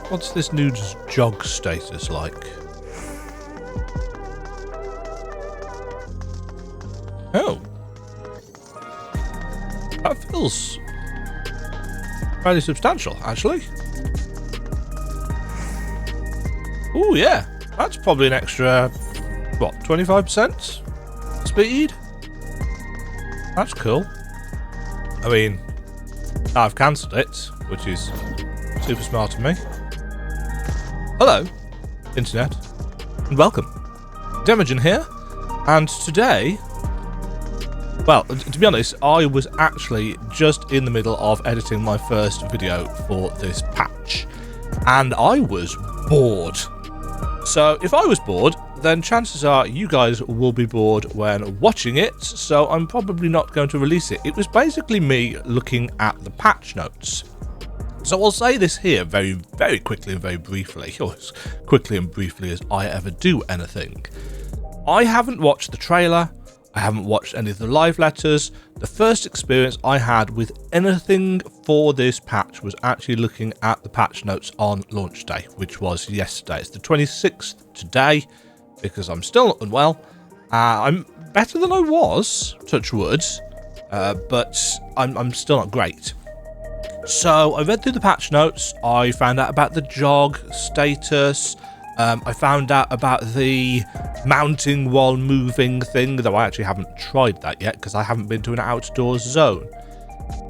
What's this nude's jog status like? Oh. That feels fairly substantial, actually. Oh yeah, that's probably an extra, what, 25% speed? That's cool. I mean, I've cancelled it, which is super smart of me. Hello, Internet, and welcome. Demajen here, and today, well, to be honest, I was actually just in the middle of editing my first video for this patch, and I was bored. So if I was bored, then chances are you guys will be bored when watching it, so I'm probably not going to release it. It was basically me looking at the patch notes. So I'll say this here very, very quickly and very briefly, or as quickly and briefly as I ever do anything. I haven't watched the trailer, I haven't watched any of the live letters. The first experience I had with anything for this patch was actually looking at the patch notes on launch day, which was yesterday. It's the 26th today, because I'm still not unwell. I'm better than I was, touch wood, but I'm still not great. So I read through the patch notes, I found out about the jog status, I found out about the mounting while moving thing, though I actually haven't tried that yet because I haven't been to an outdoors zone.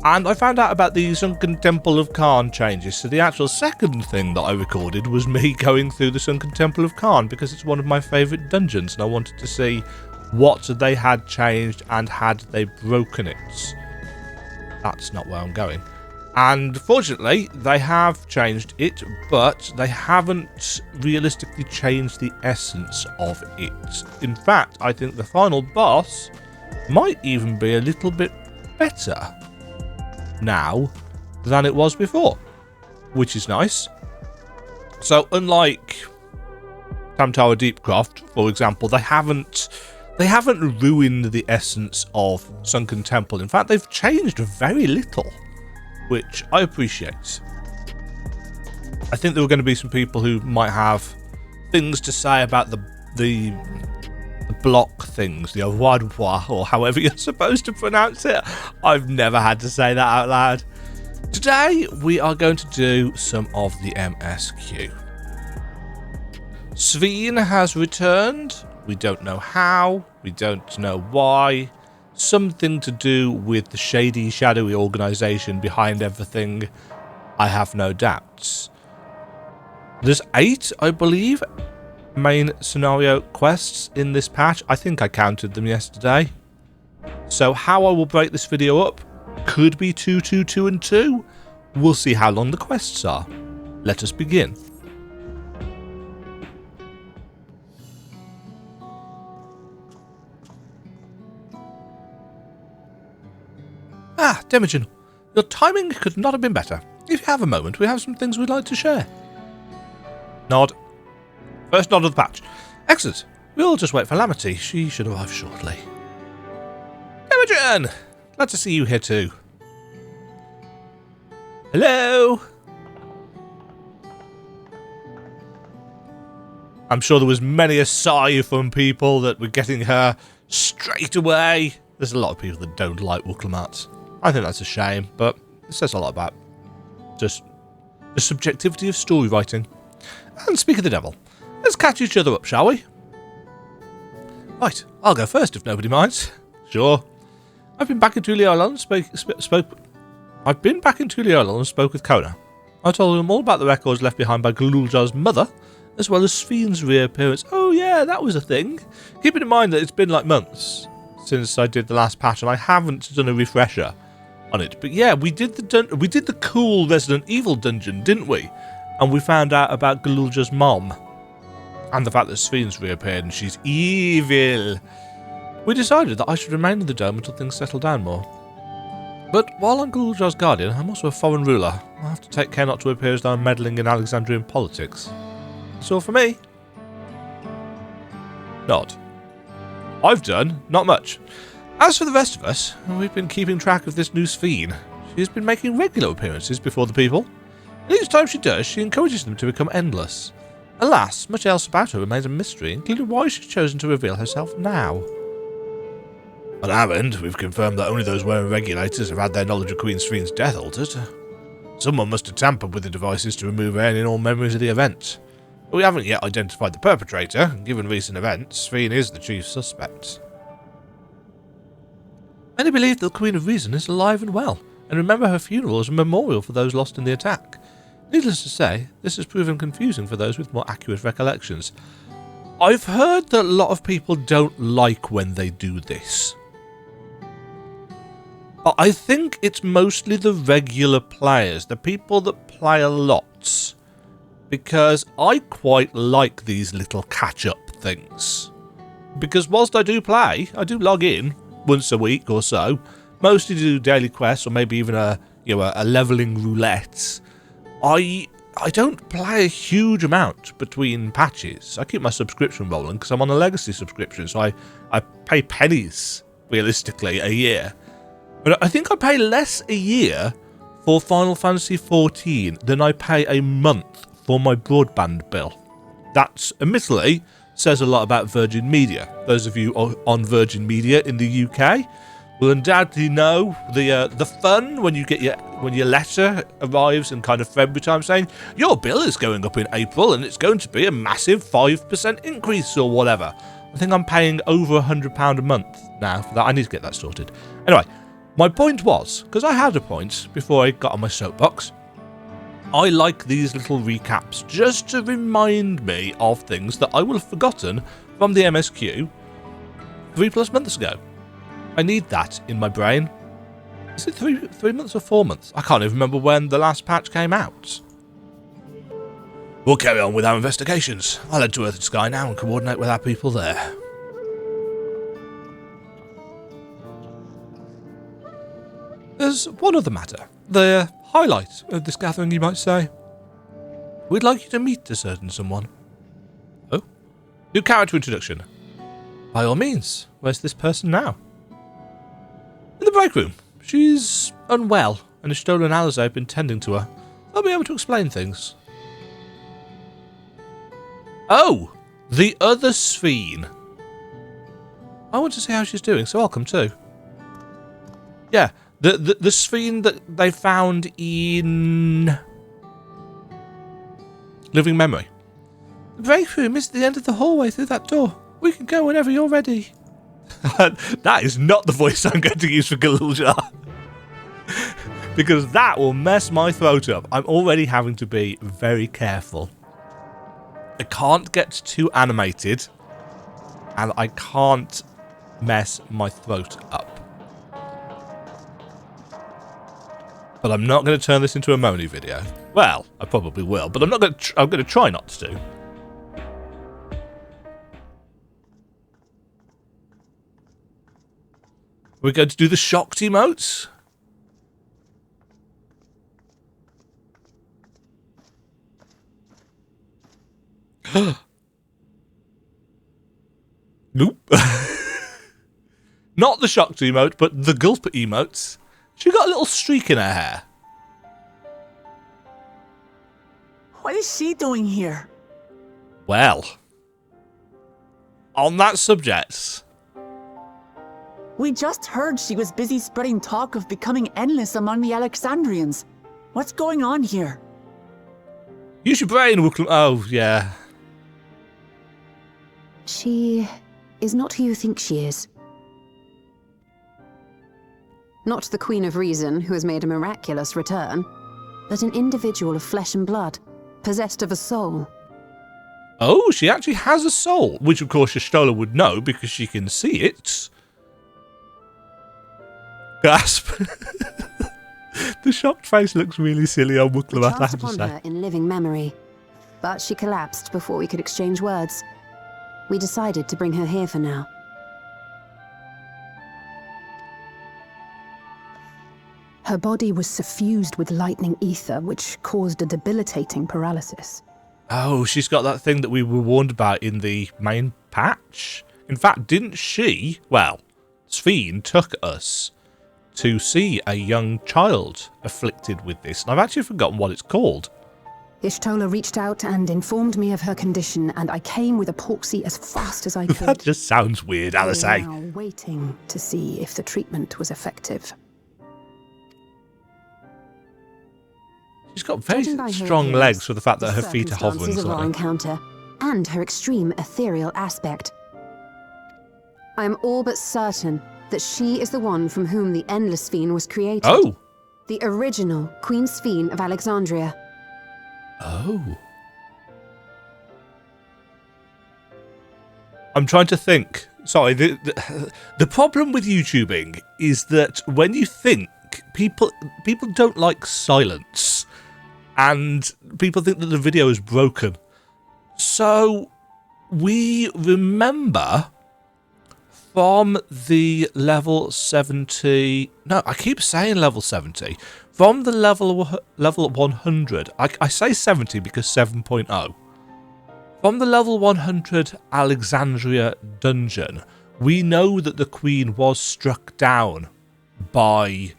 And I found out about the Sunken Temple of Khan changes, so the actual second thing that I recorded was me going through the Sunken Temple of Khan because it's one of my favourite dungeons and I wanted to see what they had changed and had they broken it. That's not where I'm going. And fortunately, they have changed it, but they haven't realistically changed the essence of it. In fact, I think the final boss might even be a little bit better now than it was before, which is nice. So unlike Tamtara Deepcroft, for example, they haven't ruined the essence of Sunken Temple. In fact, they've changed very little, which I appreciate. I think there were going to be some people who might have things to say about the block things, the avoirdupois, or however you're supposed to pronounce it. I've never had to say that out loud. Today, we are going to do some of the MSQ. Sphene has returned. We don't know how. We don't know why. Something to do with the shady, shadowy organisation behind everything, I have no doubts. There's 8, I believe, main scenario quests in this patch. I think I counted them yesterday. So how I will break this video up could be 2, 2, 2 and 2. We'll see how long the quests are. Let us begin. Ah, Demajen, your timing could not have been better. If you have a moment, we have some things we'd like to share. Nod. First nod of the patch. Excellent. We'll just wait for Lamity. She should arrive shortly. Demajen! Glad to see you here too. Hello? I'm sure there was many a sigh from people that were getting her straight away. There's a lot of people that don't like Wooklamats. I think that's a shame, but it says a lot about just the subjectivity of story writing. And speak of the devil, let's catch each other up, shall we? Right, I'll go first if nobody minds. Sure. I've been back in Tuliola and spoke with Kona. I told him all about the records left behind by Galulja's mother, as well as Sphene's reappearance. Oh yeah, that was a thing. Keeping in mind that it's been like months since I did the last patch, and I haven't done a refresher on it. But yeah, we did the cool Resident Evil dungeon, didn't we? And we found out about Galulja's mom, and the fact that Sphene's reappeared and she's evil. We decided that I should remain in the dome until things settle down more. But while I'm Galulja's guardian, I'm also a foreign ruler. I have to take care not to appear as though I'm meddling in Alexandrian politics. That's all for me. Nod. I've done not much. As for the rest of us, we've been keeping track of this new Sphene. She has been making regular appearances before the people, and each time she does, she encourages them to become endless. Alas, much else about her remains a mystery, including why she's chosen to reveal herself now. On our end, we've confirmed that only those wearing regulators have had their knowledge of Queen Sphene's death altered. Someone must have tampered with the devices to remove any and all memories of the event. But we haven't yet identified the perpetrator, and given recent events, Sphene is the chief suspect. Many believe that the Queen of Reason is alive and well, and remember her funeral as a memorial for those lost in the attack. Needless to say, this has proven confusing for those with more accurate recollections. I've heard that a lot of people don't like when they do this. But I think it's mostly the regular players, the people that play a lot. Because I quite like these little catch-up things. Because whilst I do play, I do log in once a week or so, mostly to do daily quests or maybe even a leveling roulette. I don't play a huge amount between patches. I keep my subscription rolling because I'm on a legacy subscription, so I pay pennies, realistically, a year. But I think I pay less a year for Final Fantasy XIV than I pay a month for my broadband bill. That, admittedly, says a lot about Virgin Media. Those of you on Virgin Media in the UK will undoubtedly know the fun when your letter arrives in kind of February time saying your bill is going up in April and it's going to be a massive 5% increase or whatever. I think I'm paying over £100 a month now for that. I need to get that sorted. Anyway, my point was, because I had a point before I got on my soapbox, I like these little recaps just to remind me of things that I will have forgotten from the MSQ 3+ months ago. I need that in my brain. Is it 3 months or 4 months? I can't even remember when the last patch came out. We'll carry on with our investigations. I'll head to Earth and Sky now and coordinate with our people there. There's one other matter. The highlight of this gathering, you might say. We'd like you to meet a certain someone. Oh? New character introduction. By all means, where's this person now? In the break room. She's unwell, and Ishtola and Alize have been tending to her. They'll be able to explain things. Oh! The other Sphene. I want to see how she's doing, so I'll come too. Yeah, the Sphene that they found in Living Memory. The break room is at the end of the hallway through that door. We can go whenever you're ready. That is not the voice I'm going to use for Galuljar. Because that will mess my throat up. I'm already having to be very careful. I can't get too animated. And I can't mess my throat up. But I'm not going to turn this into a Moni video. Well, I probably will, but I'm not going to. I'm going to try not to. We're going to do the shocked emotes. Nope. Not the shocked emote, but the gulp emotes. She got a little streak in her hair. What is she doing here? Well, on that subject, We just heard she was busy spreading talk of becoming endless among the Alexandrians. What's going on here? use your brain. Oh, yeah. She is not who you think she is. Not the Queen of Reason, who has made a miraculous return, but an individual of flesh and blood, possessed of a soul. Oh, she actually has a soul, which of course Y'shtola would know because she can see it. Gasp. The shocked face looks really silly on We Wukla, I chanced have to upon say. her in living memory, but she collapsed before we could exchange words. We decided to bring her here for now. Her body was suffused with lightning ether, which caused a debilitating paralysis. Oh, she's got that thing that we were warned about in the main patch. In fact, didn't she? Well, Sphene took us to see a young child afflicted with this, and I've actually forgotten what it's called. Ishtola reached out and informed me of her condition, and I came with epoxy as fast as I could. That just sounds weird, Alice. We're now waiting to see if the treatment was effective. She's got very Judging by her strong appearance, legs for the fact that the her feet are hovering circumstances of our slightly. encounter, and her extreme ethereal aspect. I am all but certain that she is the one from whom the Endless Sphene was created. Oh! The original Queen Sphene of Alexandria. Oh. I'm trying to think. Sorry, the problem with YouTubing is that when you think, people don't like silence, and people think that the video is broken. So we remember from the level 70. No, I keep saying level 70. From the level 100, I say 70 because 7.0. From the level 100 Alexandria dungeon, we know that the Queen was struck down by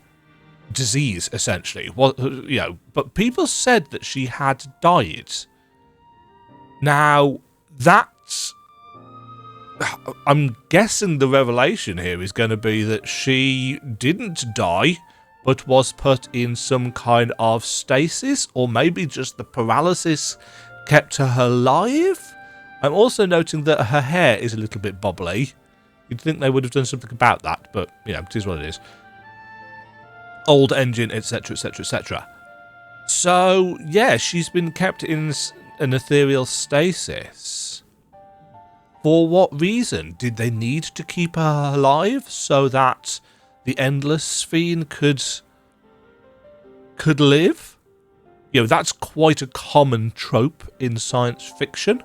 disease, essentially. Well, you know, but people said that she had died. Now, that's... I'm guessing the revelation here is going to be that she didn't die, but was put in some kind of stasis, or maybe just the paralysis kept her alive. I'm also noting that her hair is a little bit bobbly. You'd think they would have done something about that, but, you know, it is what it is. Old engine, etc, etc, etc. So, yeah, she's been kept in an ethereal stasis. For what reason? Did they need to keep her alive so that the Endless Sphene could live? You know, that's quite a common trope in science fiction.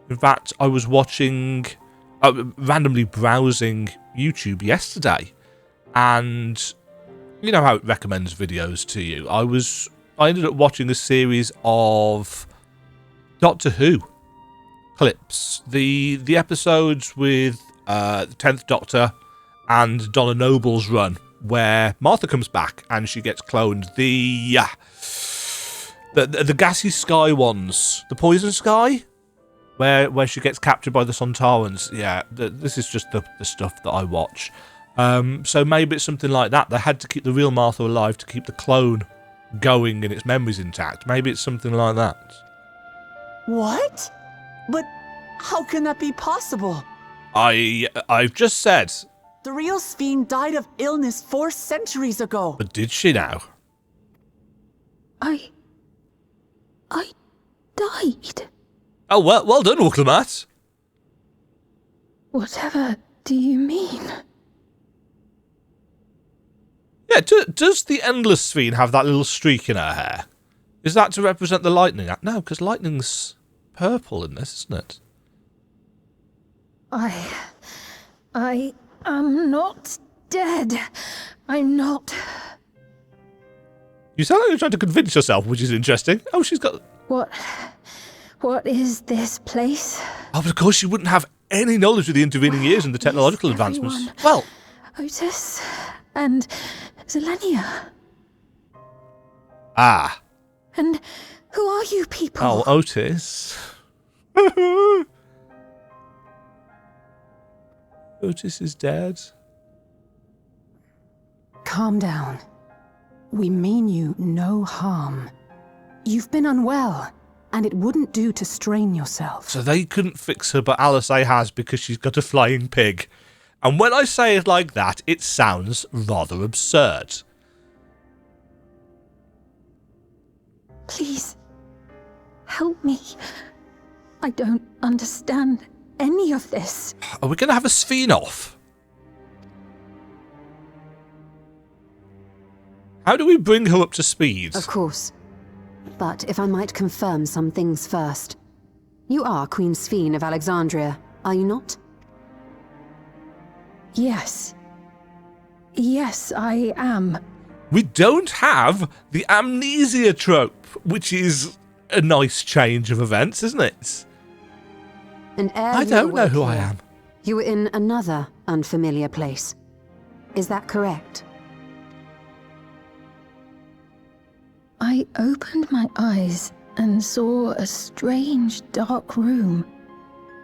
In fact, I was watching, randomly browsing YouTube yesterday, and you know how it recommends videos to you. I ended up watching a series of Doctor Who clips, the episodes with the 10th Doctor and Donna Noble's run, where Martha comes back and she gets cloned. The gassy sky ones, the poison sky, where she gets captured by the Sontarans. Yeah, this is just the stuff that I watch. So maybe it's something like that. They had to keep the real Martha alive to keep the clone going and its memories intact. Maybe it's something like that. What? But how can that be possible? I've just said. The real Sphene died of illness 4 centuries ago. But did she now? I died. Oh, well done, Wucklemat. Whatever do you mean? Yeah, does the Endless Sphene have that little streak in her hair? Is that to represent the lightning? No, because lightning's purple in this, isn't it? I am not dead. I'm not. You sound like you're trying to convince yourself, which is interesting. Oh, she's got... What is this place? Oh, but of course she wouldn't have any knowledge of the intervening years and the technological advancements. Everyone? Well... Otis and Zelenia. Ah. And who are you people? Oh, Otis. Otis is dead. Calm down. We mean you no harm. You've been unwell, and it wouldn't do to strain yourself. So they couldn't fix her, but Alice has because she's got a flying pig. And when I say it like that, it sounds rather absurd. Please, help me. I don't understand any of this. Are we going to have a Sphene off? How do we bring her up to speed? Of course. But if I might confirm some things first. You are Queen Sphene of Alexandria, are you not? Yes. Yes, I am. We don't have the amnesia trope, which is a nice change of events, isn't it? And ere I you don't know awoke who I here, am. You were in another unfamiliar place. Is that correct? I opened my eyes and saw a strange, dark room.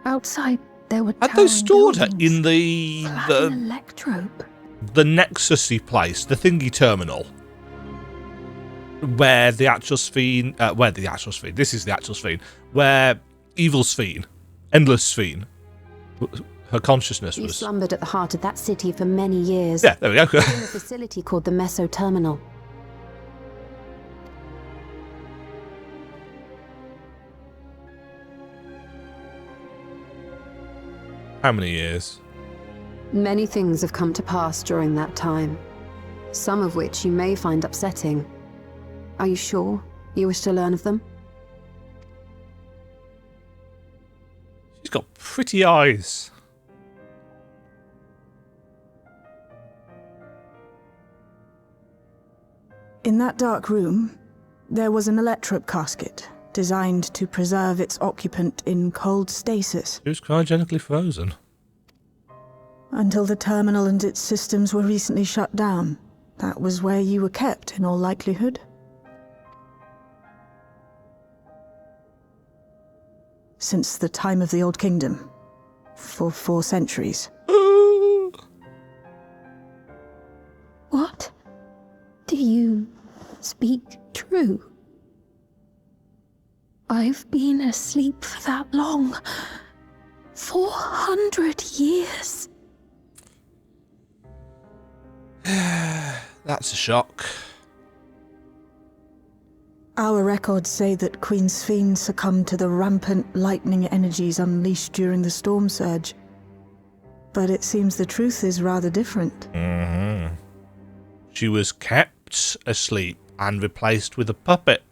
Outside, there were Had they stored her buildings, in the electrope. the Nexus-y place, the thingy terminal, where the actual Sphene, this is the actual Sphene, where evil Sphene, endless Sphene, her consciousness You was. slumbered at the heart of that city for many years. Yeah, there we go. In a facility called the Meso Terminal. How many years? Many things have come to pass during that time, some of which you may find upsetting. Are you sure you wish to learn of them? She's got pretty eyes. In that dark room, there was an electrope casket designed to preserve its occupant in cold stasis. She was cryogenically frozen. Until the terminal and its systems were recently shut down. That was where you were kept, in all likelihood. Since the time of the Old Kingdom. For 4 centuries. What? Do you speak true? I've been asleep for that long. 400 years. That's a shock. Our records say that Queen Sphene succumbed to the rampant lightning energies unleashed during the storm surge. But it seems the truth is rather different. Mm-hmm. She was kept asleep and replaced with a puppet.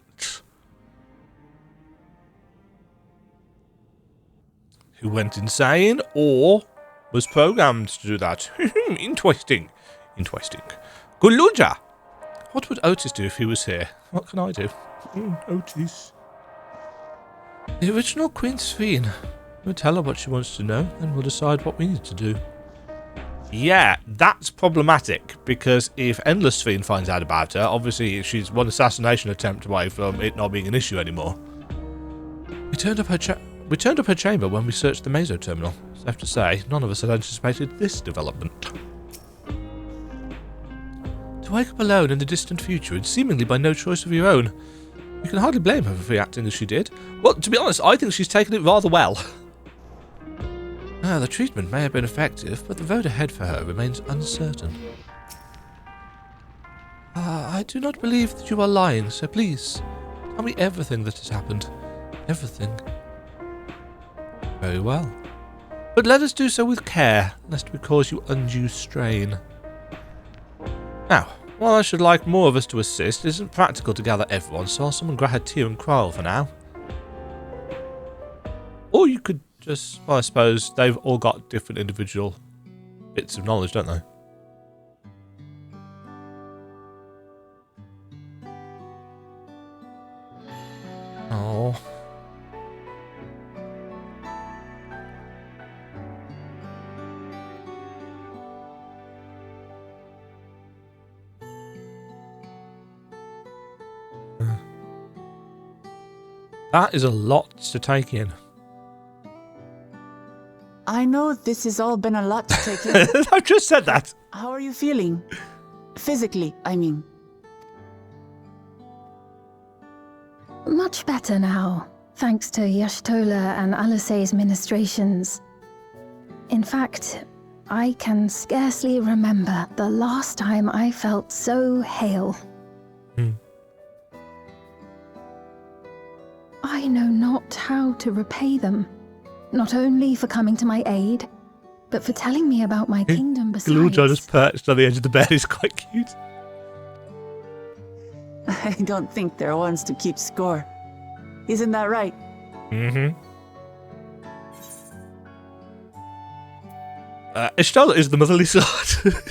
Who went insane or was programmed to do that. Interesting. Interesting. Good Luja! What would Otis do if he was here? What can I do? Otis. The original Queen Sphene. We'll tell her what she wants to know, then we'll decide what we need to do. Yeah, that's problematic, because if Endless Sphene finds out about her, obviously she's one assassination attempt away from it not being an issue anymore. We turned up her chamber when we searched the Meso Terminal. Safe to say, none of us had anticipated this development. To wake up alone in the distant future, and seemingly by no choice of your own. You can hardly blame her for reacting as she did. Well, to be honest, I think she's taken it rather well. The treatment may have been effective, but the road ahead for her remains uncertain. I do not believe that you are lying, so please, tell me everything that has happened. Everything. Very well. But let us do so with care, lest we cause you undue strain. Now, while I should like more of us to assist, it isn't practical to gather everyone, so I'll summon Grahatir and Kral for now. Or you could just, well, I suppose they've all got different individual bits of knowledge, don't they? Oh. That is a lot to take in. I know this has all been a lot to take in. I've just said that. How are you feeling? Physically, I mean. Much better now, thanks to Yashtola and Alisei's ministrations. In fact, I can scarcely remember the last time I felt so hale. I know not how to repay them, not only for coming to my aid, but for telling me about my kingdom besides. Little John just perched on the edge of the bed. He's quite cute. I don't think they're ones to keep score. Isn't that right? Mm-hmm. Ishtola is the motherly sword.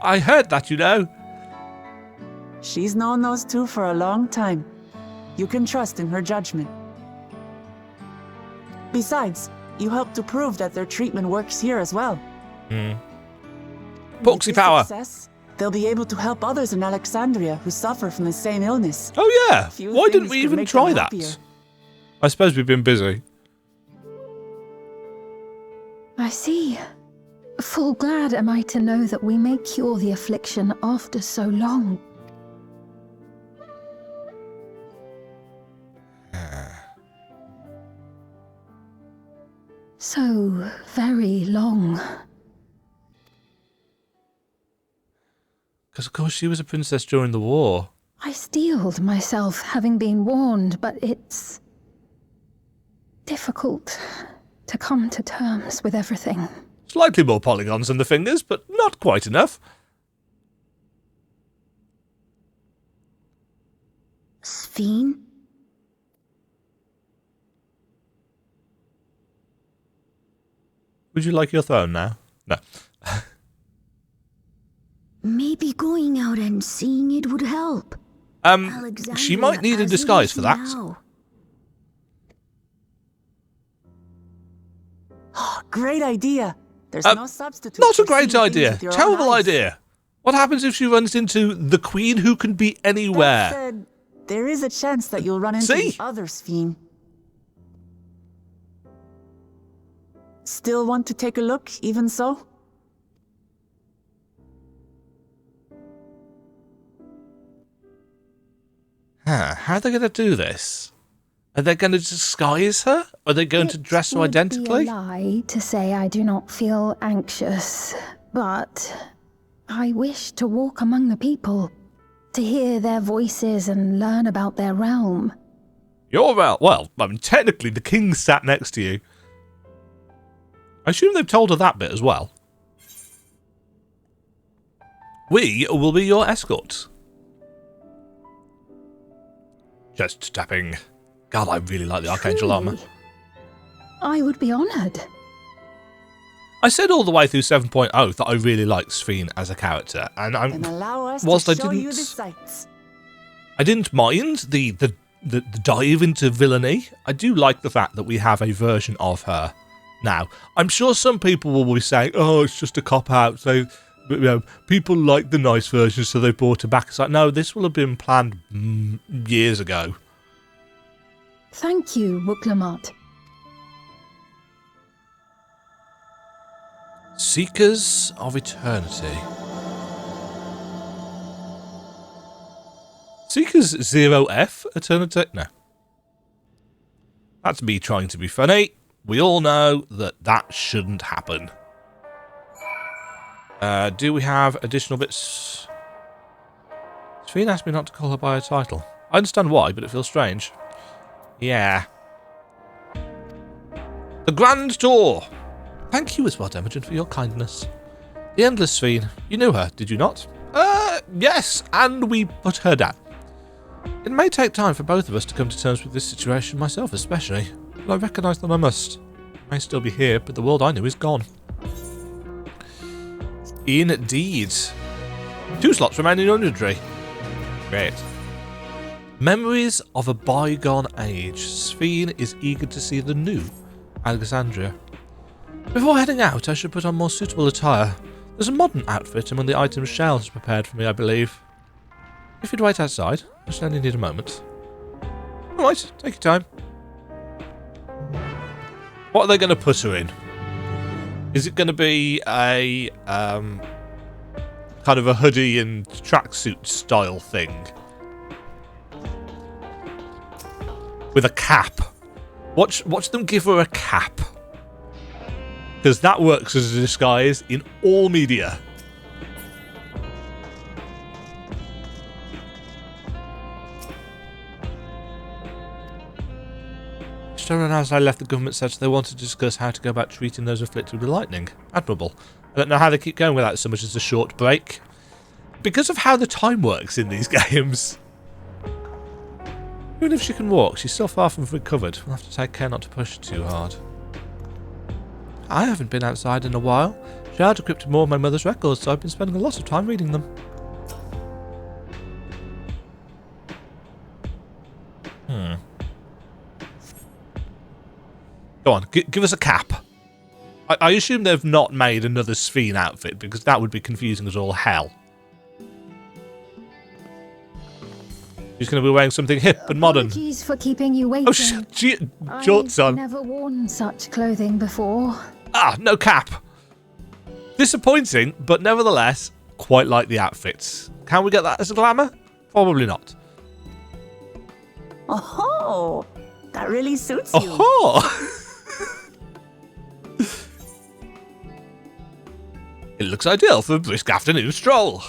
I heard that, you know. She's known those two for a long time. You can trust in her judgment. Besides, you helped to prove that their treatment works here as well. Proxy power. Success, they'll be able to help others in Alexandria who suffer from the same illness. Oh yeah, Few why didn't things we could even make try them that? happier. I suppose we've been busy. I see. Full glad am I to know that we may cure the affliction after so long. So very long. Because of course she was a princess during the war. I steeled myself having been warned, but it's difficult to come to terms with everything. Slightly more polygons than the fingers, but not quite enough. Sphene? Would you like your throne now? No. Maybe going out and seeing it would help. She might need a disguise for that. Now. Great idea. There's no substitute. Not a for great seeing things idea. with your own Terrible eyes. idea. What happens if she runs into the queen who can be That anywhere? said, there is a chance that you'll run into See? the other Sphene. Still want to take a look, even so? How are they going to do this? Are they going to disguise her? Are they going to dress her identically? It would be a lie to say I do not feel anxious, but I wish to walk among the people, to hear their voices and learn about their realm. You're well, I mean, technically the king sat next to you. I assume they've told her that bit as well. We will be your escorts. Just tapping. God, I really like the Archangel armor. Truly, I would be honoured. I said all the way through 7.0 that I really liked Sphene as a character, and Then allow us whilst to I show you the didn't- sights. I didn't mind the dive into villainy. I do like the fact that we have a version of her now. I'm sure some people will be saying, "Oh, it's just a cop out." So, people like the nice version, so they brought her back. It's like, no, this will have been planned years ago. Thank you, Wooklamot. Seekers of Eternity. Seekers 0F Eternity? No. That's me trying to be funny. We all know that that shouldn't happen. Do we have additional bits? Sphene asked me not to call her by her title. I understand why, but it feels strange. Yeah. The Grand Tour. Thank you as well, Demajen, for your kindness. The Endless Sphene. You knew her, did you not? Yes, and we put her down. It may take time for both of us to come to terms with this situation, myself especially, but I recognise that I must. I may still be here, but the world I knew is gone. Indeed. 2 slots remain in your inventory. Great. Memories of a Bygone Age. Sphene is eager to see the new Alexandria. Before heading out, I should put on more suitable attire. There's a modern outfit among the items Shell has prepared for me, I believe. If you'd wait outside, I shall only need a moment. Alright, take your time. What are they going to put her in? Is it going to be a, kind of a hoodie and tracksuit style thing? With a cap. Watch them give her a cap. Because that works as a disguise in all media. Sharon, as I left, the government said they wanted to discuss how to go about treating those afflicted with lightning. Admirable. I don't know how they keep going without so much as a short break. Because of how the time works in these games. Even if she can walk, she's still far from recovered. We'll have to take care not to push her too hard. I haven't been outside in a while. She had decrypted more of my mother's records, so I've been spending a lot of time reading them. Go on, give us a cap. I assume they've not made another Sphene outfit, because that would be confusing as all hell. She's going to be wearing something hip and modern. Apologies for keeping you waiting. Oh, shorts I've on. never worn such clothing before. Ah, no cap. Disappointing, but nevertheless, quite like the outfits. Can we get that as a glamour? Probably not. Oh, that really suits you. Oh! It looks ideal for a brisk afternoon stroll.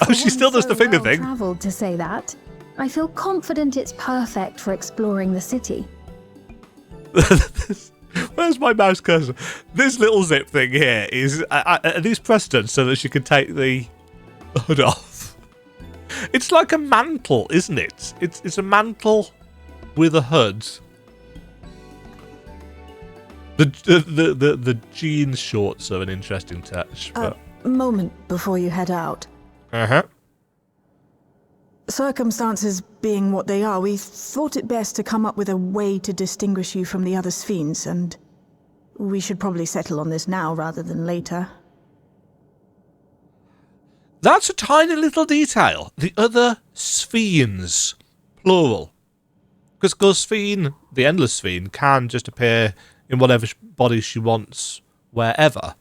Oh, she still does the finger thing. Traveled to say that. I feel confident it's perfect for exploring the city. Where's my mouse cursor? This little zip thing here is at least precedent so that she can take the hood off. It's like a mantle, isn't it? It's a mantle with a hood. The jean shorts are an interesting touch. But... Moment before you head out. Uh-huh. Circumstances being what they are, we thought it best to come up with a way to distinguish you from the other Sphenes, and we should probably settle on this now rather than later. That's a tiny little detail. The other Sphenes, plural. Because Sphene, the Endless Sphene, can just appear in whatever body she wants, wherever.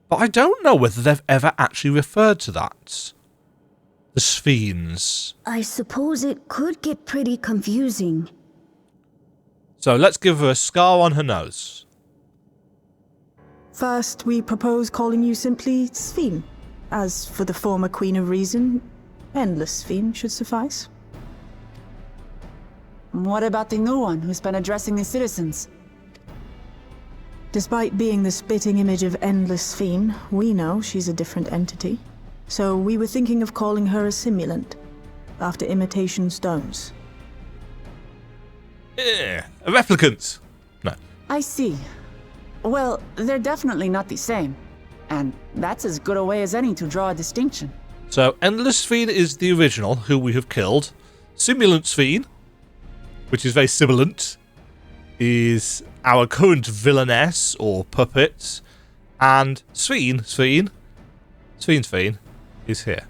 But I don't know whether they've ever actually referred to that. The Sphenes. I suppose it could get pretty confusing. So let's give her a scar on her nose. First, we propose calling you simply Sphene. As for the former Queen of Reason, Endless Sphene should suffice. What about the new one who's been addressing the citizens? Despite being the spitting image of Endless Sphene, we know she's a different entity. So we were thinking of calling her a simulant, after imitation stones. A replicant. No. I see. Well, they're definitely not the same. And that's as good a way as any to draw a distinction. So Endless Sphene is the original, who we have killed. Simulant Sphene, which is very sibilant, is our current villainess, or puppet. And Sphene is here.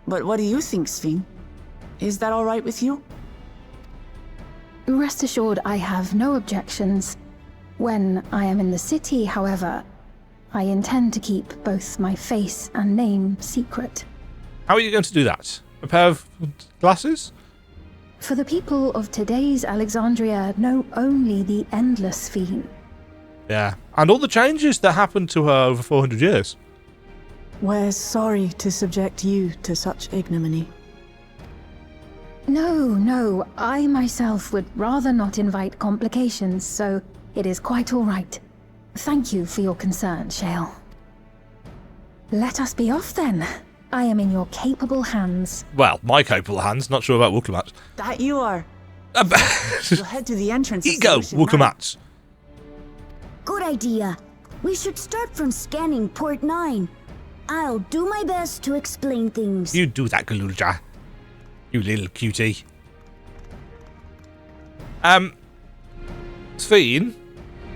But what do you think, Sphene? Is that all right with you? Rest assured, I have no objections. When I am in the city, however, I intend to keep both my face and name secret. How are you going to do that? A pair of glasses? For the people of today's Alexandria know only the Endless Sphene. Yeah. And all the changes that happened to her over 400 years. We're sorry to subject you to such ignominy. No, I myself would rather not invite complications, so it is quite all right. Thank you for your concern, Shale. Let us be off then. I am in your capable hands. Well, my capable hands. Not sure about Wukamat's. That you are. We'll head to the entrance. Ego, Wukamat's. Good idea. We should start from scanning port 9. I'll do my best to explain things. You do that, Galulja. You little cutie. Sphene,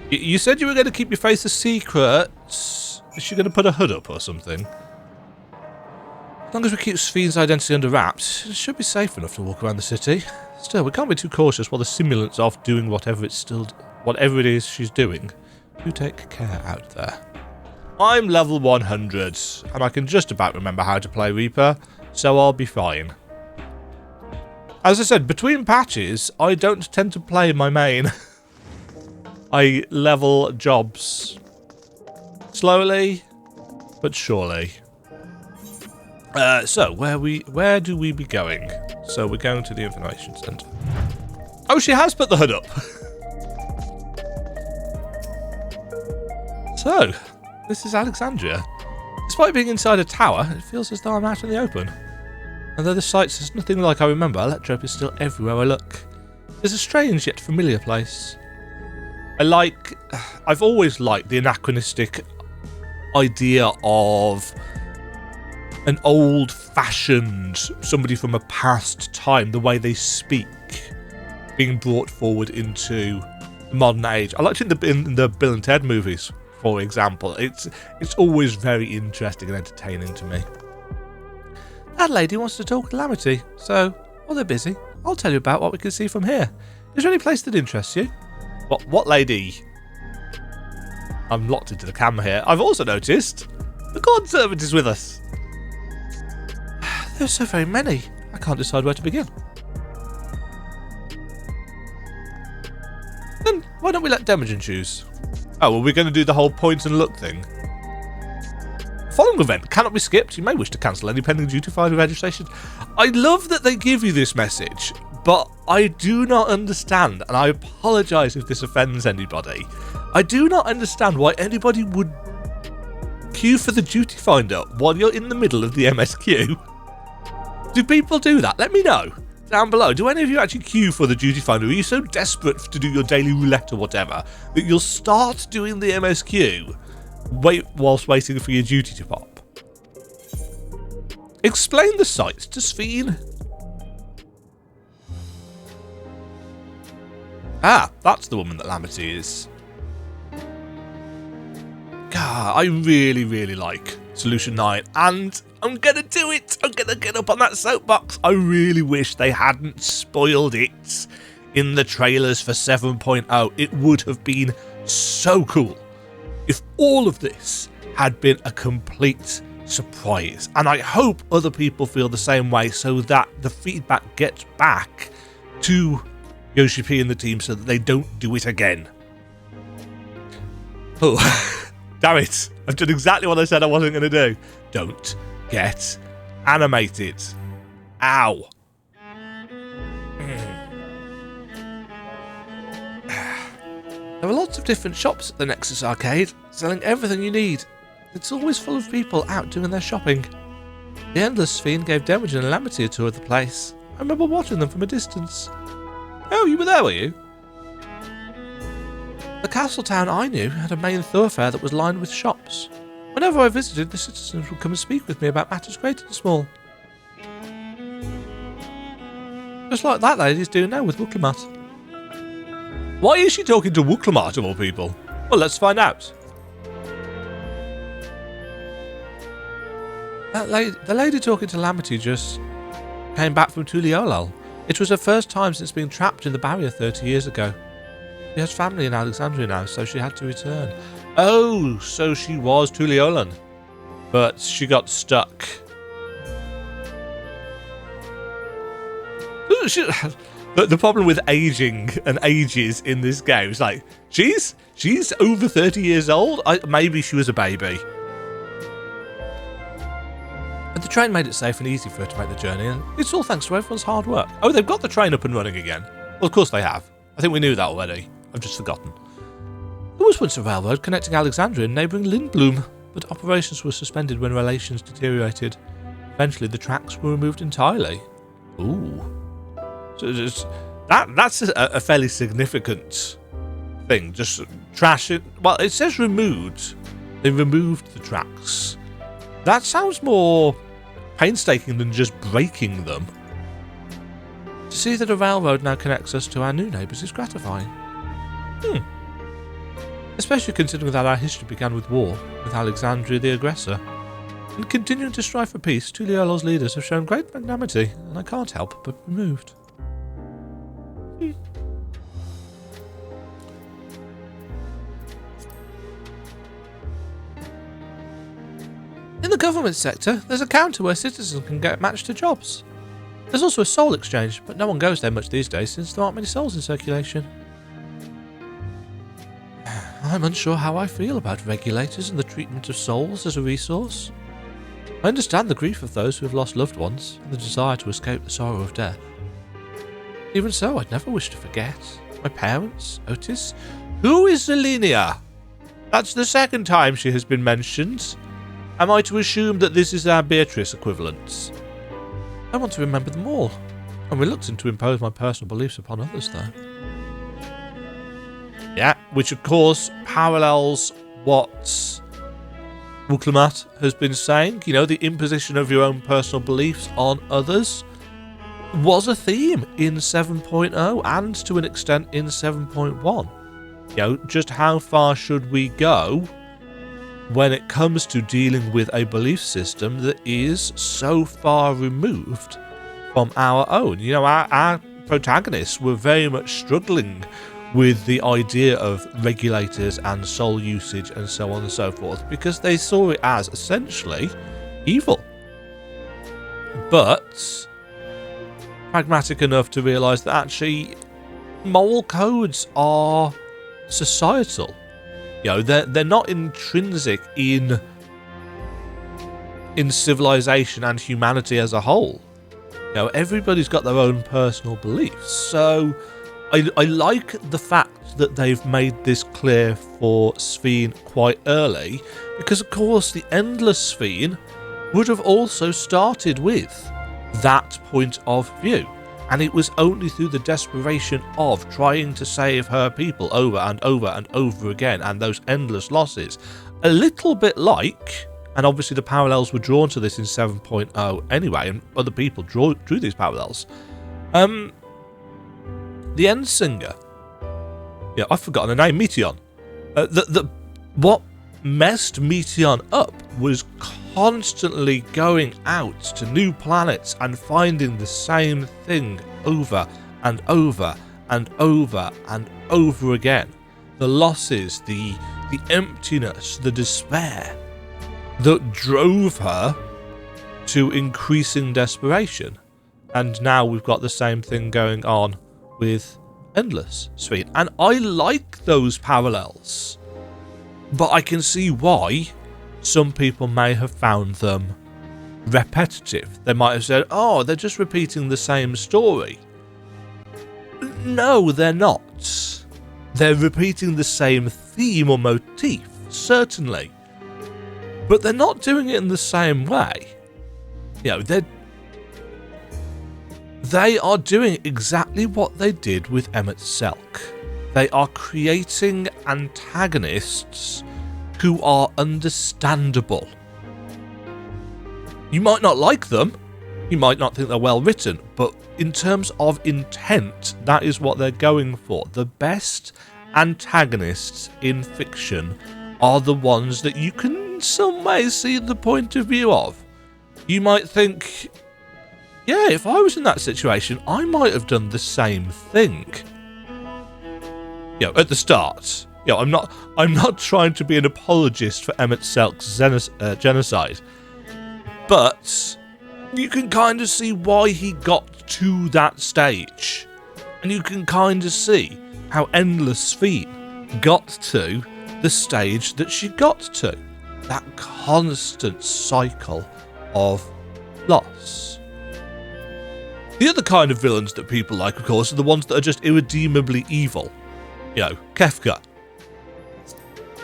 you said you were going to keep your face a secret. Is she going to put a hood up or something? As long as we keep Sphene's identity under wraps, it should be safe enough to walk around the city. Still, we can't be too cautious while the simulant's off doing whatever it is she's doing. You take care out there. I'm level 100, and I can just about remember how to play Reaper, so I'll be fine. As I said, between patches, I don't tend to play my main. I level jobs slowly, but surely. So, where do we be going? So, we're going to the information centre. Oh, she has put the hood up! So, this is Alexandria. Despite being inside a tower, it feels as though I'm out in the open. And though the sights is nothing like I remember, Electrope is still everywhere I look. It's a strange yet familiar place. I've always liked the anachronistic idea of an old-fashioned, somebody from a past time, the way they speak, being brought forward into the modern age. I liked it in the Bill and Ted movies for example. It's always very interesting and entertaining to me. That lady wants to talk calamity, so while they're busy, I'll tell you about what we can see from here. Is there any place that interests you? What lady? I'm locked into the camera here. I've also noticed the guard servant is with us. There's so very many. I can't decide where to begin. Then why don't we let Demajen choose? Oh, well, we're going to do the whole point and look thing. The following event cannot be skipped. You may wish to cancel any pending duty finder registration. I love that they give you this message, but I do not understand, and I apologise if this offends anybody. I do not understand why anybody would queue for the duty finder while you're in the middle of the MSQ. Do people do that? Let me know down below. Do any of you actually queue for the duty finder? Are you so desperate to do your daily roulette or whatever that you'll start doing the MSQ whilst waiting for your duty to pop? Explain the sights to Sphene. Ah, that's the woman that Lamity is. God, I really, really like Solution 9, and I'm gonna do it. I'm gonna get up on that soapbox. I really wish they hadn't spoiled it in the trailers for 7.0. It would have been so cool if all of this had been a complete surprise. And I hope other people feel the same way so that the feedback gets back to Yoshi P and the team so that they don't do it again. Oh. Damn it, I've done exactly what I said I wasn't going to do. Don't get animated. Ow. There are lots of different shops at the Nexus Arcade, selling everything you need. It's always full of people out doing their shopping. The Endless Sphene gave Demajen and Lamity a tour of the place. I remember watching them from a distance. Oh, you were there, were you? The castle town I knew had a main thoroughfare that was lined with shops. Whenever I visited, the citizens would come and speak with me about matters great and small. Just like that lady's doing now with Wooklemat. Why is she talking to Wooklemat of all people? Well, let's find out. The lady talking to Lamity just came back from Tuliolal. It was her first time since being trapped in the barrier 30 years ago. She has family in Alexandria now, so she had to return. Oh, so she was Tuliolan, but she got stuck. The problem with aging and ages in this game is like, she's over 30 years old. Maybe she was a baby. But the train made it safe and easy for her to make the journey, and it's all thanks to everyone's hard work. Oh, they've got the train up and running again. Well, of course they have. I think we knew that already. I've just forgotten. There was once a railroad connecting Alexandria and neighbouring Lindblom, but operations were suspended when relations deteriorated. Eventually, the tracks were removed entirely. Ooh. So that's a fairly significant thing. Just trash it. Well, it says removed. They removed the tracks. That sounds more painstaking than just breaking them. To see that a railroad now connects us to our new neighbours is gratifying. Especially considering that our history began with war, with Alexandria the aggressor. In continuing to strive for peace, Tuliola's leaders have shown great magnanimity, and I can't help but be moved. In the government sector, there's a counter where citizens can get matched to jobs. There's also a soul exchange, but no one goes there much these days since there aren't many souls in circulation. I'm unsure how I feel about regulators and the treatment of souls as a resource. I understand the grief of those who have lost loved ones and the desire to escape the sorrow of death. Even so, I'd never wish to forget. My parents, Otis. Who is Zelenia? That's the second time she has been mentioned. Am I to assume that this is our Beatrice equivalent? I want to remember them all. I'm reluctant to impose my personal beliefs upon others, though. Yeah, which of course parallels what Wooklemat has been saying. You know, the imposition of your own personal beliefs on others was a theme in 7.0 and to an extent in 7.1. You know, just how far should we go when it comes to dealing with a belief system that is so far removed from our own. You know, our protagonists were very much struggling with the idea of regulators and soul usage and so on and so forth, because they saw it as essentially evil. But pragmatic enough to realise that actually moral codes are societal. You know, they're not intrinsic in civilization and humanity as a whole. You know, everybody's got their own personal beliefs. So I like the fact that they've made this clear for Sphene quite early, because of course the Endless Sphene would have also started with that point of view, and it was only through the desperation of trying to save her people over and over and over again, and those endless losses, a little bit like, and obviously the parallels were drawn to this in 7.0 anyway, and other people drew these parallels. The Endsinger, yeah, I've forgotten her name, Meteon. What messed Meteon up was constantly going out to new planets and finding the same thing over and over and over and over again. The losses, the emptiness, the despair that drove her to increasing desperation. And now we've got the same thing going on with Endless Sphene. And I like those parallels, but I can see why some people may have found them repetitive. They might have said, oh, they're just repeating the same story. No, they're not. They're repeating the same theme or motif, certainly, but they're not doing it in the same way. You know, they are doing exactly what they did with Emmett Selk. They are creating antagonists who are understandable. You might not like them, you might not think they're well written, but in terms of intent, that is what they're going for. The best antagonists in fiction are the ones that you can in some way see the point of view of. You might think, yeah, if I was in that situation, I might have done the same thing. You know, at the start. You know, I'm not trying to be an apologist for Emmett Selk's genocide, but you can kind of see why he got to that stage, and you can kind of see how Endless Sphene got to the stage that she got to. That constant cycle of loss. The other kind of villains that people like, of course, are the ones that are just irredeemably evil. You know, Kefka.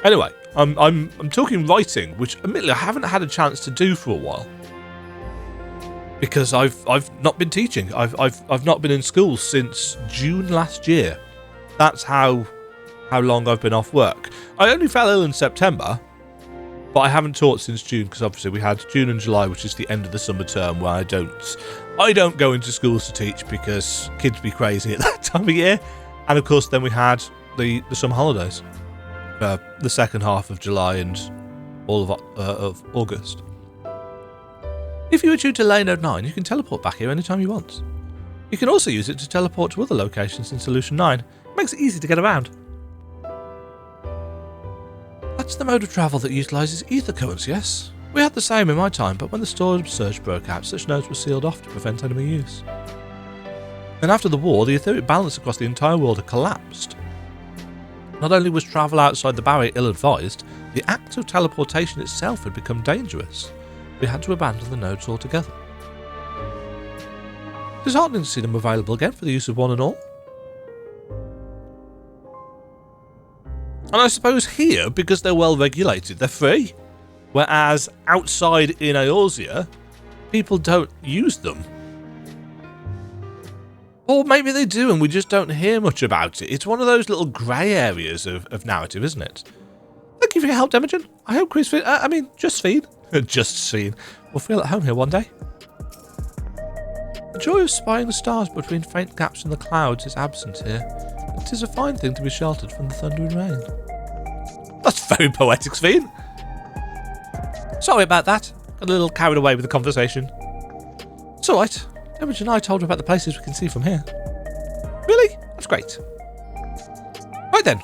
Anyway, I'm talking writing, which admittedly I haven't had a chance to do for a while, because I've not been teaching. I've not been in school since June last year. That's how long I've been off work. I only fell ill in September, but I haven't taught since June, because obviously we had June and July, which is the end of the summer term, where I don't go into schools to teach because kids be crazy at that time of year. And of course then we had the summer holidays. The second half of July and all of August. If you achieve to Lane 9, you can teleport back here anytime you want. You can also use it to teleport to other locations in Solution 9. It makes it easy to get around. That's the mode of travel that utilises ether currents, yes? We had the same in my time, but when the storm surge broke out, such nodes were sealed off to prevent enemy use. Then after the war, the etheric balance across the entire world had collapsed. Not only was travel outside the barrier ill-advised, the act of teleportation itself had become dangerous. We had to abandon the nodes altogether. It is heartening to see them available again for the use of one and all. And I suppose here, because they're well regulated, they're free. Whereas outside in Eorzea, people don't use them. Or maybe they do and we just don't hear much about it. It's one of those little grey areas of narrative, isn't it? Thank you for your help, Demajen. I hope Sphene, just Sphene. Just Sphene will feel at home here one day. The joy of spying the stars between faint gaps in the clouds is absent here. It is a fine thing to be sheltered from the thunder and rain. That's very poetic, Sphene. Sorry about that. Got a little carried away with the conversation. It's alright. Demajen and I told her about the places we can see from here. Really? That's great. Right then.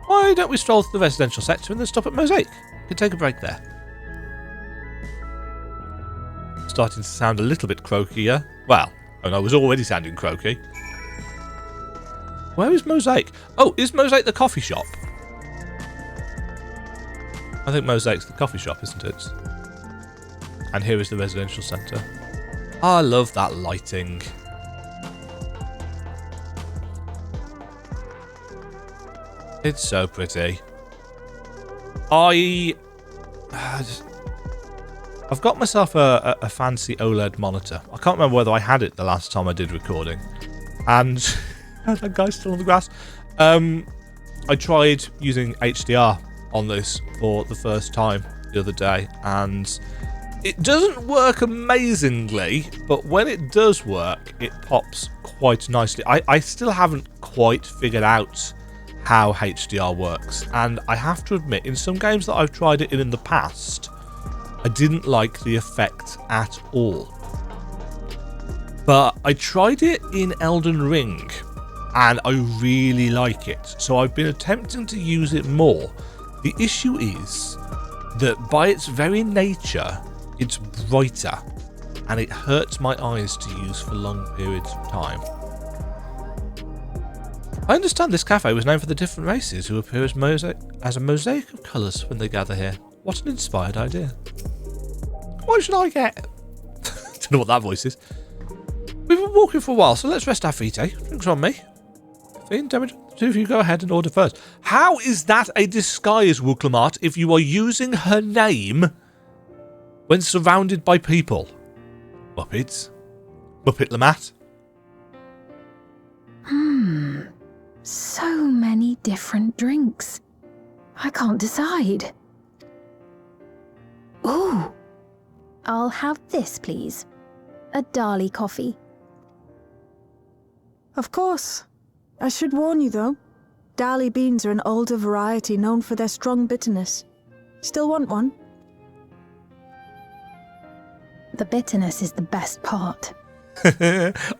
Why don't we stroll through the residential sector and then stop at Mosaic? We can take a break there. Starting to sound a little bit croakier. Well, I was already sounding croaky. Where is Mosaic? Oh, is Mosaic the coffee shop? I think Mosaic's the coffee shop, isn't it? And here is the residential centre. I love that lighting. It's so pretty. I've got myself a fancy OLED monitor. I can't remember whether I had it the last time I did recording. And that guy's still on the grass. I tried using HDR on this for the first time the other day, and it doesn't work amazingly, but when it does work, it pops quite nicely. I still haven't quite figured out how HDR works, and I have to admit, in some games that I've tried it in the past, I didn't like the effect at all. But I tried it in Elden Ring, and I really like it, so I've been attempting to use it more. The issue is that by its very nature, it's brighter, and it hurts my eyes to use for long periods of time. I understand this cafe was named for the different races who appear as a mosaic of colours when they gather here. What an inspired idea. What should I get? Don't know what that voice is. We've been walking for a while, so let's rest our feet, eh? Drinks on me. Sphene, Demajen, two of you go ahead and order first. How is that a disguise, Wooklamart, if you are using her name when surrounded by people? Muppets. Muppet Lamat. So many different drinks. I can't decide. Ooh. I'll have this, please. A Dali coffee. Of course. I should warn you, though. Dali beans are an older variety known for their strong bitterness. Still want one? The bitterness is the best part.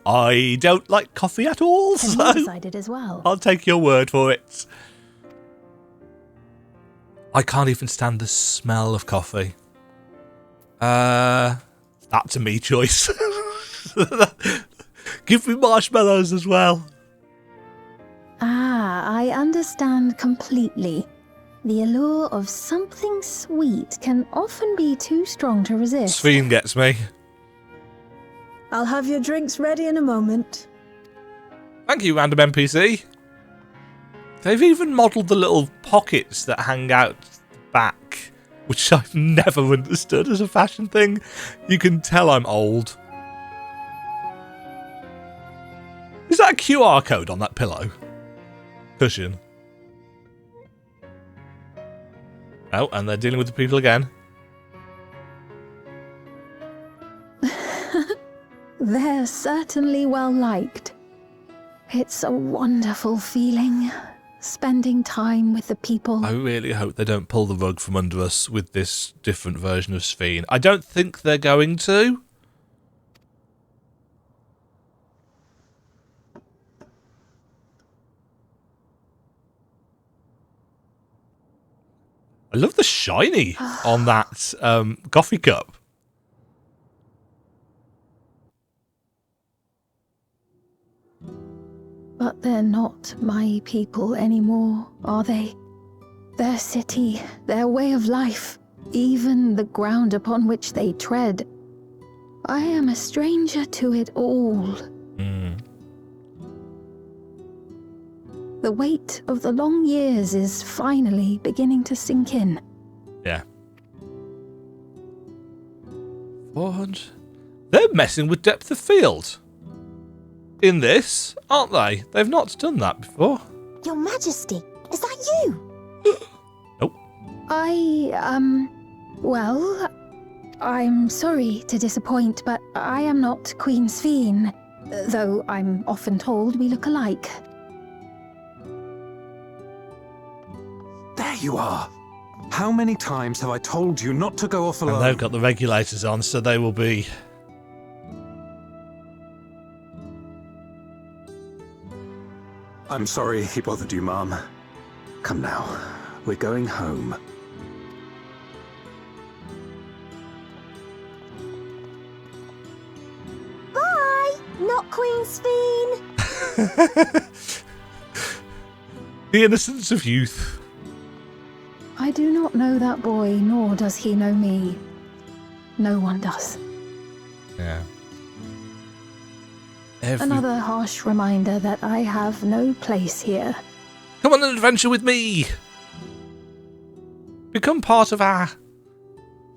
I don't like coffee at all, And so you decided as well. I'll take your word for it. I can't even stand the smell of coffee. That's a me choice. Give me marshmallows as well. Ah, I understand completely. The allure of something sweet can often be too strong to resist. Sphene gets me. I'll have your drinks ready in a moment. Thank you, random NPC. They've even modelled the little pockets that hang out back, which I've never understood as a fashion thing. You can tell I'm old. Is that a QR code on that pillow? Cushion. Oh, and they're dealing with the people again. They're certainly well liked. It's a wonderful feeling, spending time with the people. I really hope they don't pull the rug from under us with this different version of Sphene. I don't think they're going to. I love the shiny on that coffee cup. But they're not my people anymore, are they? Their city, their way of life, even the ground upon which they tread. I am a stranger to it all. The weight of the long years is finally beginning to sink in. Yeah. 400. They're messing with depth of field. In this, aren't they? They've not done that before. Your Majesty, is that you? Nope. Well, I'm sorry to disappoint, but I am not Queen Sphene, though I'm often told we look alike. There you are. How many times have I told you not to go off alone? And they've got the regulators on, so they will be... I'm sorry he bothered you, Mom. Come now, we're going home. Bye, not Queen Sphene. The innocence of youth. I do not know that boy, nor does he know me. No one does. Yeah. Another harsh reminder that I have no place here. Come on an adventure with me! Become part of our...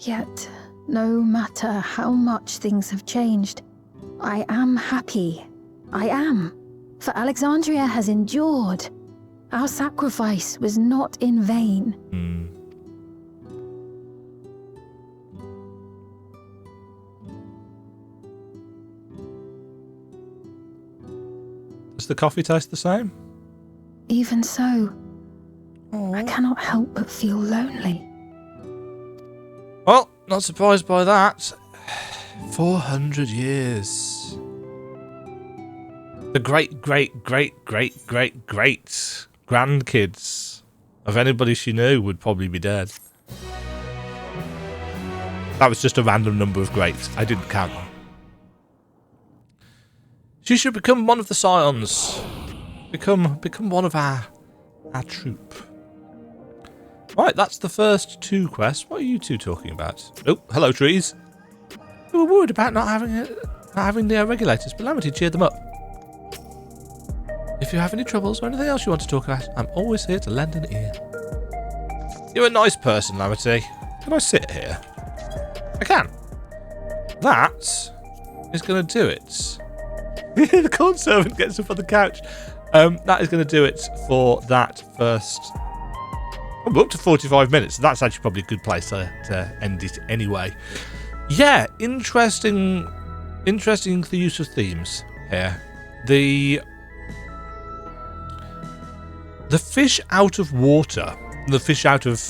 Yet, no matter how much things have changed, I am happy. I am. For Alexandria has endured. Our sacrifice was not in vain. Does the coffee taste the same? Even so, I cannot help but feel lonely. Well, not surprised by that. 400 years. The great grandkids of anybody she knew would probably be dead. That was just a random number of greats. I didn't count them. She should become one of the scions. Become one of our troop. Right, that's the first 2 quests. What are you two talking about? Oh, hello, trees. We were worried about not having the regulators, but Lamity cheered them up. If you have any troubles or anything else you want to talk about, I'm always here to lend an ear. You're a nice person, Lamity. Can I sit here? I can. That is going to do it. The corn servant gets up on the couch. That is going to do it for that first... I'm up to 45 minutes. So that's actually probably a good place to end it anyway. Yeah, interesting the use of themes here. The fish out of water, the fish out of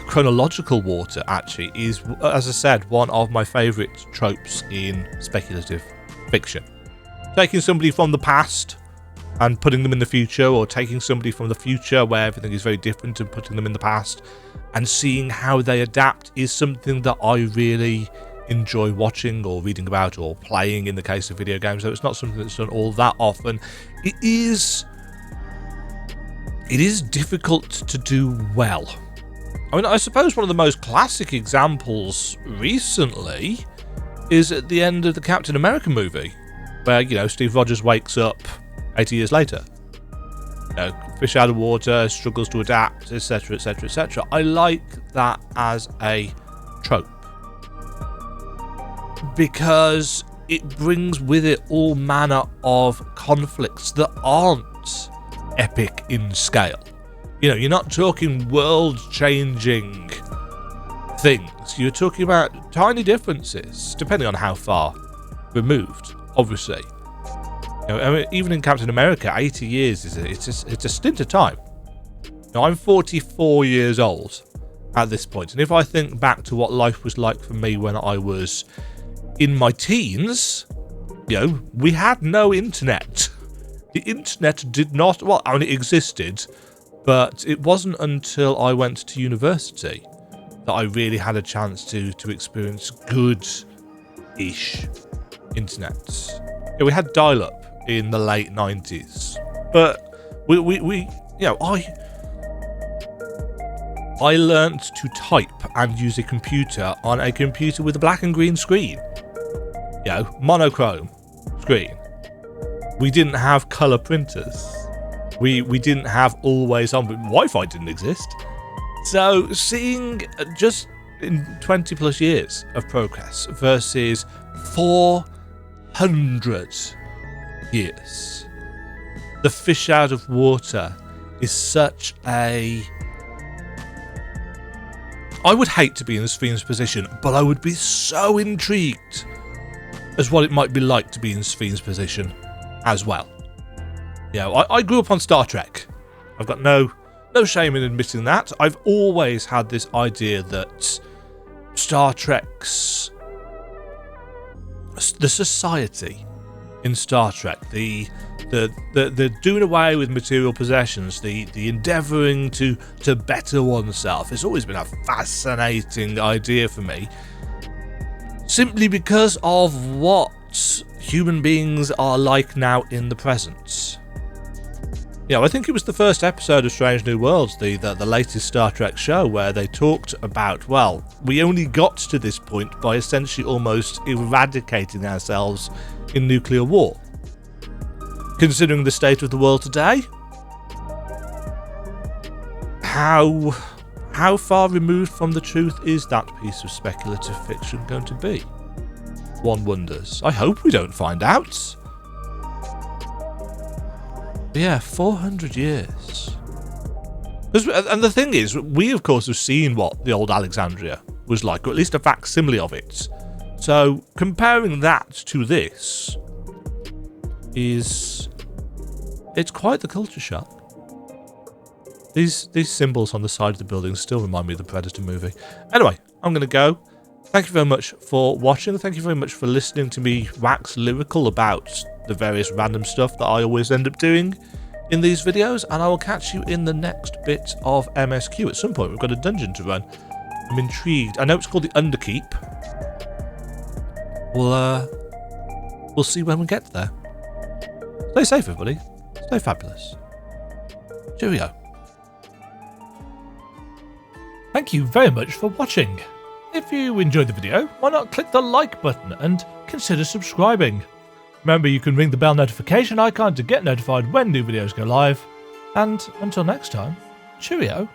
chronological water, actually, is, as I said, one of my favourite tropes in speculative fiction. Taking somebody from the past and putting them in the future, or taking somebody from the future where everything is very different and putting them in the past, and seeing how they adapt is something that I really enjoy watching or reading about or playing in the case of video games. So it's not something that's done all that often. It is difficult to do well. I mean, I suppose one of the most classic examples recently is at the end of the Captain America movie, where, you know, Steve Rogers wakes up 80 years later. You know, fish out of water, struggles to adapt, etc, etc, etc. I like that as a trope, because it brings with it all manner of conflicts that aren't epic in scale. You know, you're not talking world-changing things. You're talking about tiny differences, depending on how far removed, obviously. You know, I mean, even in Captain America, 80 years it's a stint of time. Now, I'm 44 years old at this point, and if I think back to what life was like for me when I was in my teens, you know, we had no internet. The internet did not, well, I mean, it existed, but it wasn't until I went to university that I really had a chance to experience good-ish internet. Yeah, we had dial-up in the late 90s, but we you know, I learnt to type and use a computer on a computer with a black and green screen. You know, monochrome screen. We didn't have colour printers. We didn't have always on, but Wi-Fi didn't exist. So seeing just in 20 plus years of progress versus 400 years, the fish out of water is such a... I would hate to be in Sphene's position, but I would be so intrigued as what it might be like to be in Sphene's position as well. You know, I grew up on Star Trek. I've got no No shame in admitting that. I've always had this idea that Star Trek's... the society in Star Trek, the doing away with material possessions, the endeavouring to better oneself, it's always been a fascinating idea for me. Simply because of what human beings are like now in the present. You know, I think it was the first episode of Strange New Worlds, the latest Star Trek show, where they talked about, well, we only got to this point by essentially almost eradicating ourselves in nuclear war. Considering the state of the world today, how far removed from the truth is that piece of speculative fiction going to be? One wonders. I hope we don't find out. But yeah, 400 years. And the thing is, we of course have seen what the old Alexandria was like, or at least a facsimile of it. So comparing that to this it's quite the culture shock. These symbols on the side of the building still remind me of the Predator movie. Anyway, I'm going to go. Thank you very much for watching. Thank you very much for listening to me wax lyrical about the various random stuff that I always end up doing in these videos, and I will catch you in the next bit of MSQ. At some point we've got a dungeon to run. I'm intrigued. I know it's called the Underkeep. We'll see when we get there. Stay safe, everybody. Stay fabulous. Cheerio. Thank you very much for watching. If you enjoyed the video, why not click the like button and consider subscribing. Remember, you can ring the bell notification icon to get notified when new videos go live. And until next time, cheerio.